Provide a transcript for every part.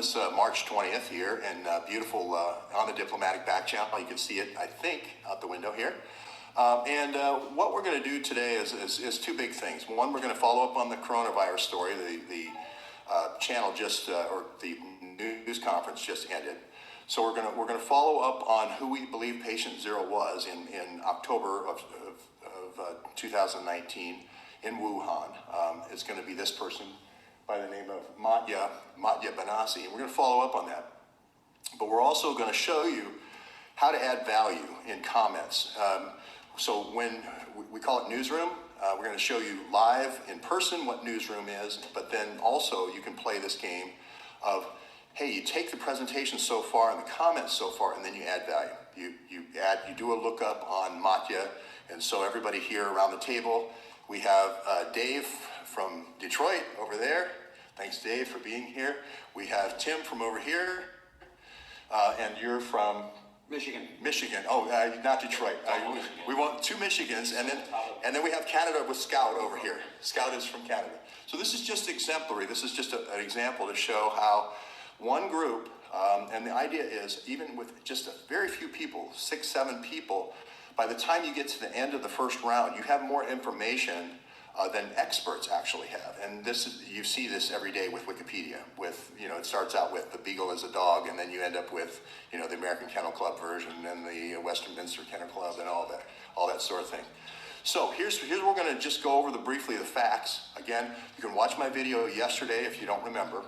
this March 20th here in beautiful on the diplomatic back channel. You can see it, I think, out the window here. What we're going to do today is two big things. One, we're going to follow up on the coronavirus story. The channel just, or the news conference just ended. So we're going to follow up on who we believe patient zero was in October of 2019 in Wuhan. It's going to be this person by the name of Matya Banasi, and we're going to follow up on that. But we're also going to show you how to add value in comments. So when we call it newsroom, we're going to show you live in person what newsroom is, but then also you can play this game of, hey, you take the presentation so far and the comments so far, and then you add value. You do a lookup on Matya, and so everybody here around the table, we have Dave from Detroit over there. Thanks, Dave, for being here. We have Tim from over here, and you're from Michigan. Michigan. Oh, not Detroit. We want two Michigans, and then we have Canada with Scout over here. Scout is from Canada. So this is just exemplary. This is just an example to show how one group, and the idea is even with just a very few people, 6, 7 people, by the time you get to the end of the first round, you have more information than experts actually have. And this is, you see this every day with Wikipedia. With, it starts out with the beagle as a dog, and then you end up with, the American Kennel Club version and the Westminster Kennel Club and all that sort of thing. So here's what we're going to just go over briefly the facts. Again, you can watch my video yesterday if you don't remember.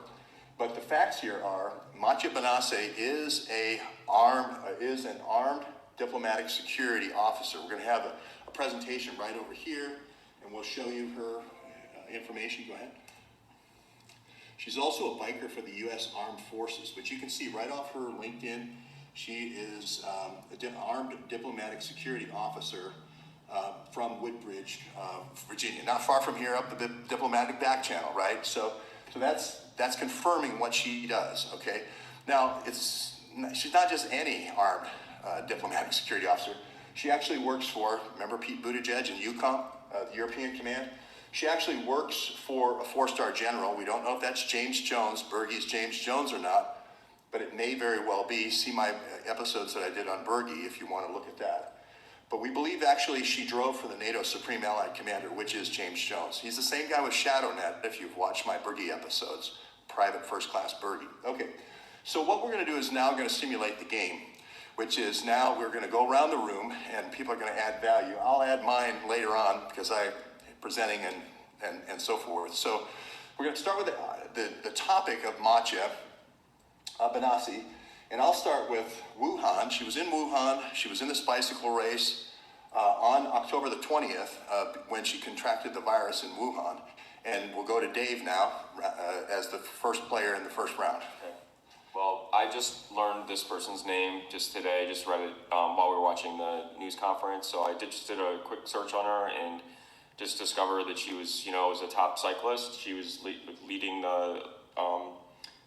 But the facts here are Matya Banasi is an armed diplomatic security officer. We're going to have a presentation right over here, and we'll show you her information. Go ahead. She's also a biker for the U.S. Armed Forces, which you can see right off her LinkedIn. She is an armed diplomatic security officer from Woodbridge, Virginia. Not far from here, up the diplomatic back channel, right? So that's confirming what she does, okay? Now, she's not just any armed diplomatic security officer. She actually works for, remember Pete Buttigieg in EUCOM, the European Command? She actually works for a 4-star general. We don't know if that's James Jones, Bergey's James Jones or not, but it may very well be. See my episodes that I did on Bergey if you want to look at that. But we believe actually she drove for the NATO Supreme Allied Commander, which is James Jones. He's the same guy with ShadowNet, if you've watched my Bergey episodes, Private First Class Bergey. Okay, so what we're going to do is now going to simulate the game, which is now we're going to go around the room and people are going to add value. I'll add mine later on because I'm presenting and so forth. So we're going to start with the topic of Matya Banasi, and I'll start with Wuhan. She was in Wuhan. She was in this bicycle race on October the 20th when she contracted the virus in Wuhan. And we'll go to Dave now as the first player in the first round. Okay. Well, I just learned this person's name just today, just read it while we were watching the news conference. So I just did a quick search on her and just discovered that she was, was a top cyclist. She was leading the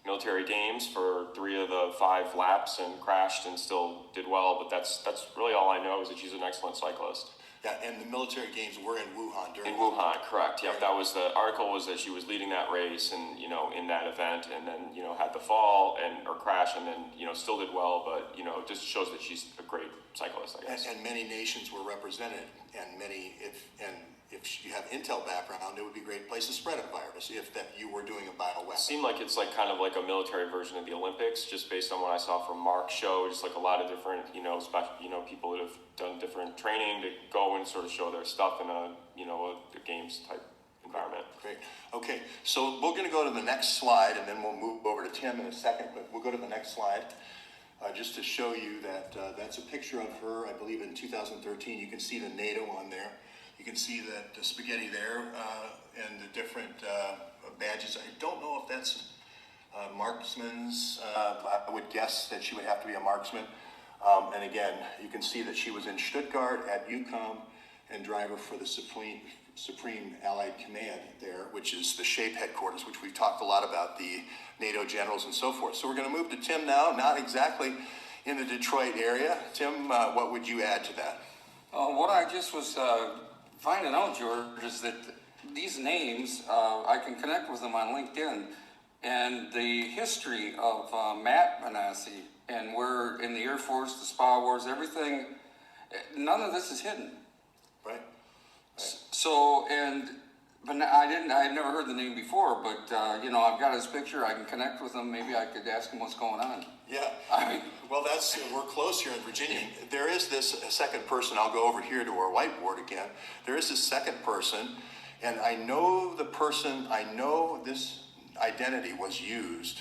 military games for 3 of the 5 laps and crashed and still did well. But that's really all I know is that she's an excellent cyclist. Yeah, and the military games were in Wuhan during. In Wuhan, correct. Yep, that was the article was that she was leading that race and in that event, and then had the fall or crash, and then still did well, but it just shows that she's a great cyclist, I guess. And many nations were represented, and if you have intel background, it would be a great place to spread a virus if that you were doing a bioweapon. It seemed like it's kind of like a military version of the Olympics, just based on what I saw from Mark's show. Just like a lot of different, special, people that have done different training to go and sort of show their stuff in a games type environment. Great. Okay, so we're going to go to the next slide, and then we'll move over to Tim in a second. But we'll go to the next slide. Just to show you that that's a picture of her, I believe, in 2013. You can see the NATO on there. You can see that the spaghetti there and the different badges. I don't know if that's marksman's. I would guess that she would have to be a marksman. And again, you can see that she was in Stuttgart at EUCOM and driver for the Supreme Allied Command there, which is the SHAPE headquarters, which we've talked a lot about, the NATO generals and so forth. So we're going to move to Tim now, not exactly in the Detroit area. Tim, what would you add to that? What I just was finding out, George, is that these names, I can connect with them on LinkedIn, and the history of Matt Manassi, and where in the Air Force, the Spa Wars, everything, none of this is hidden. Right. So, but I had never heard the name before, but I've got his picture. I can connect with him. Maybe I could ask him what's going on. Yeah. I mean, Well, we're close here in Virginia. There is this second person. I'll go over here to our whiteboard again. There is this second person, and I know this identity was used.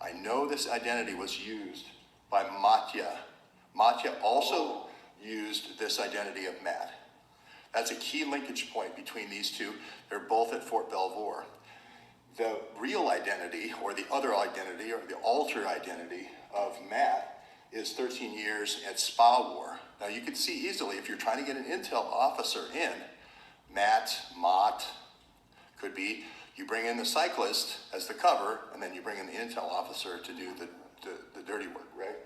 I know this identity was used by Matya. Matya also used this identity of Matt. That's a key linkage point between these two. They're both at Fort Belvoir. The real identity, or the other identity, or the alter identity of Matt is 13 years at Spa War. Now you can see easily, if you're trying to get an intel officer in, Mott, could be, you bring in the cyclist as the cover, and then you bring in the intel officer to do the dirty work, right?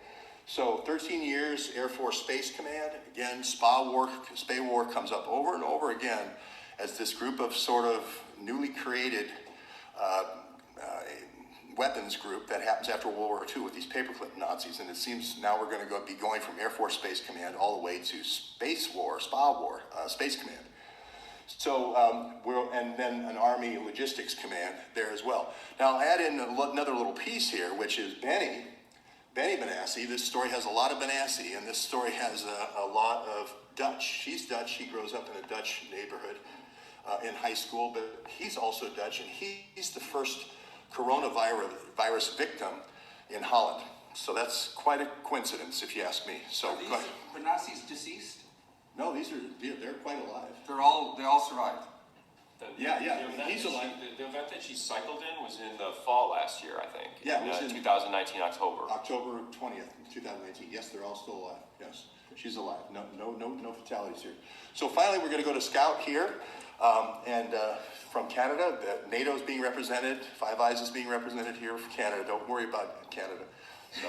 So 13 years, Air Force Space Command. Again, Spa War comes up over and over again as this group of sort of newly created weapons group that happens after World War II with these paperclip Nazis. And it seems now we're going to be going from Air Force Space Command all the way to Spa War, Space Command. So, and then an Army Logistics Command there as well. Now I'll add in another little piece here, which is Benny Manassi. This story has a lot of Manassi, and this story has a lot of Dutch. She's Dutch. She grows up in a Dutch neighborhood in high school, but he's also Dutch, and he's the first coronavirus victim in Holland. So that's quite a coincidence, if you ask me. So, Manassi's deceased? No, they're quite alive. They all survived. Yeah. The He's alive. The event that she cycled in was in the fall last year, I think. Yeah, it was in 2019 October. October 20th, 2019. Yes, they're all still alive. Yes, she's alive. No fatalities here. So finally, we're going to go to Scout here, and from Canada, NATO is being represented. Five Eyes is being represented here from Canada. Don't worry about Canada. So.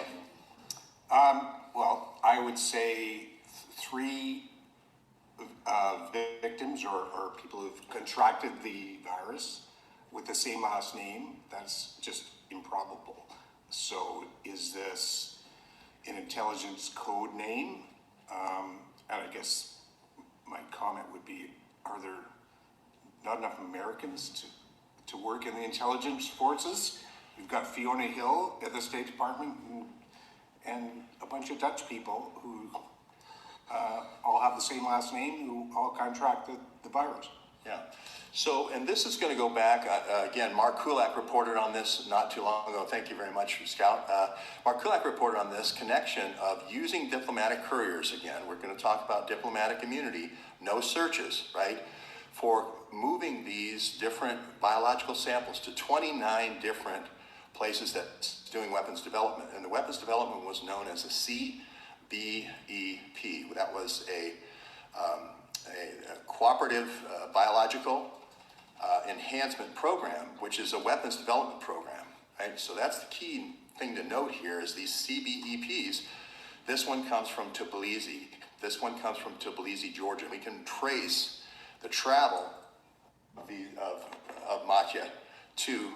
Well, I would say three victims or people who've contracted the virus with the same last name. That's just improbable. So is this an intelligence code name? And I guess my comment would be, are there not enough Americans to work in the intelligence forces? We've got Fiona Hill at the State Department and a bunch of Dutch people who all have the same last name, who all contracted the virus. Yeah. So, and this is going to go back, again, Mark Kulak reported on this not too long ago. Thank you very much, Scout. Mark Kulak reported on this connection of using diplomatic couriers again. We're going to talk about diplomatic immunity, no searches, right? For moving these different biological samples to 29 different places that's doing weapons development. And the weapons development was known as a CBEP. That was a cooperative biological enhancement program, which is a weapons development program, right? So that's the key thing to note here is these CBEPs. This one comes from Tbilisi. This one comes from Tbilisi, Georgia. We can trace the travel of Matya to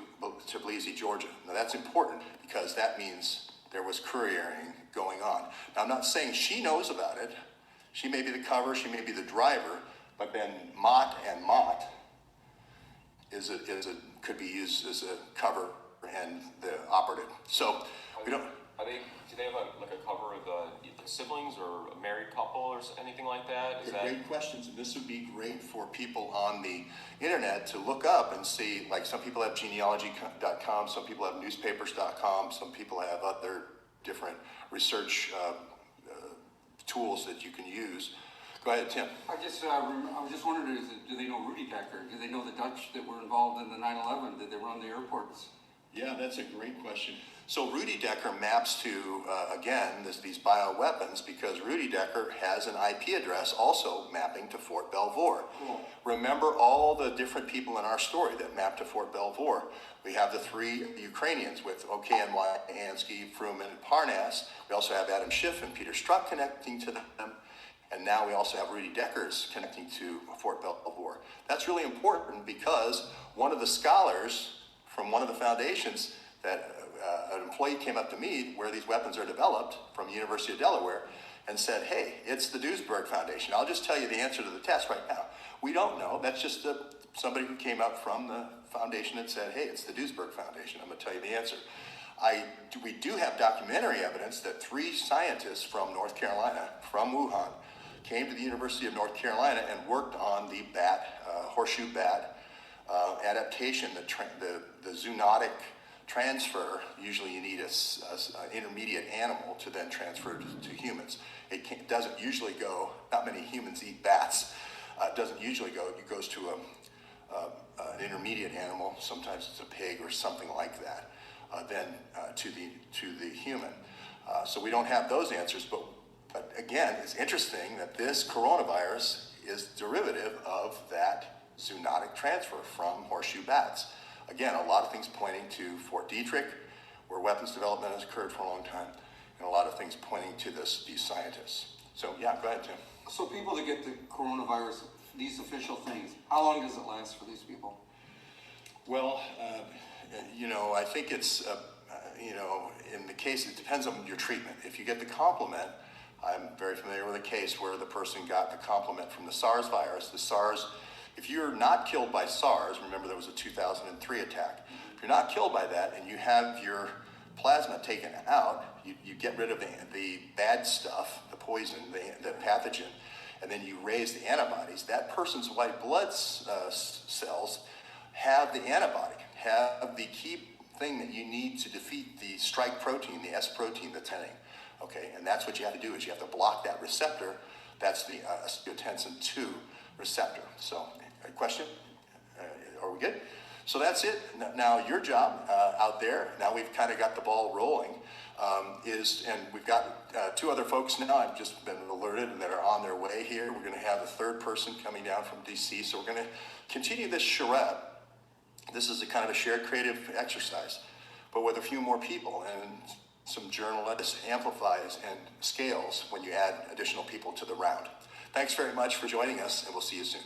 Tbilisi, Georgia. Now that's important because that means there was couriering going on. Now I'm not saying she knows about it. She may be the cover, she may be the driver, but then Mott could be used as a cover and the operative. So we don't. Do they have a cover of the siblings or a married couple or anything like that? They're great questions, and this would be great for people on the internet to look up and see. Like some people have genealogy.com, some people have newspapers.com, some people have other different research tools that you can use. Go ahead, Tim. I was just wondering, do they know Rudy Decker? Do they know the Dutch that were involved in the 9/11? Did they run the airports? Yeah, that's a great question. So Rudy Decker maps to, again, these bioweapons because Rudy Decker has an IP address also mapping to Fort Belvoir. Cool. Remember all the different people in our story that map to Fort Belvoir. We have the three Ukrainians with OKNY, Ansky, Fruman, and Parnas. We also have Adam Schiff and Peter Struck connecting to them. And now we also have Rudy Deckers connecting to Fort Belvoir. That's really important because one of the scholars from one of the foundations that an employee came up to me where these weapons are developed from the University of Delaware and said, hey, it's the Duisburg Foundation. I'll just tell you the answer to the test right now. We don't know. That's just somebody who came up from the foundation and said, hey, it's the Duisburg Foundation. I'm going to tell you the answer. We do have documentary evidence that 3 scientists from North Carolina, from Wuhan, came to the University of North Carolina and worked on the bat, horseshoe bat adaptation, the zoonotic transfer. Usually you need an intermediate animal to then transfer to humans. It doesn't usually go, not many humans eat bats. It doesn't usually go, it goes to an intermediate animal, sometimes it's a pig or something like that, then to the human. So we don't have those answers, but again, it's interesting that this coronavirus is derivative of that zoonotic transfer from horseshoe bats. Again, a lot of things pointing to Fort Detrick, where weapons development has occurred for a long time, and a lot of things pointing to these scientists. So yeah, go ahead, Tim. So people that get the coronavirus, these official things, how long does it last for these people? Well, I think it's, in the case, it depends on your treatment. If you get the complement, I'm very familiar with a case where the person got the complement from the SARS virus. The SARS, if you're not killed by SARS, remember there was a 2003 attack. If you're not killed by that and you have your plasma taken out, you get rid of the bad stuff, the poison, the pathogen, and then you raise the antibodies. That person's white blood cells have the antibody, have the key thing that you need to defeat the strike protein, the S protein that's heading. Okay, and that's what you have to do, is you have to block that receptor. That's the angiotensin 2 receptor. So, a question? Are we good? So that's it. Now your job out there, now we've kind of got the ball rolling, and we've got 2 other folks now, I've just been alerted, that are on their way here. We're going to have a 3rd person coming down from DC, so we're going to continue this charrette. This is a kind of a shared creative exercise, but with a few more people, and some journalists amplifies and scales when you add additional people to the round. Thanks very much for joining us, and we'll see you soon.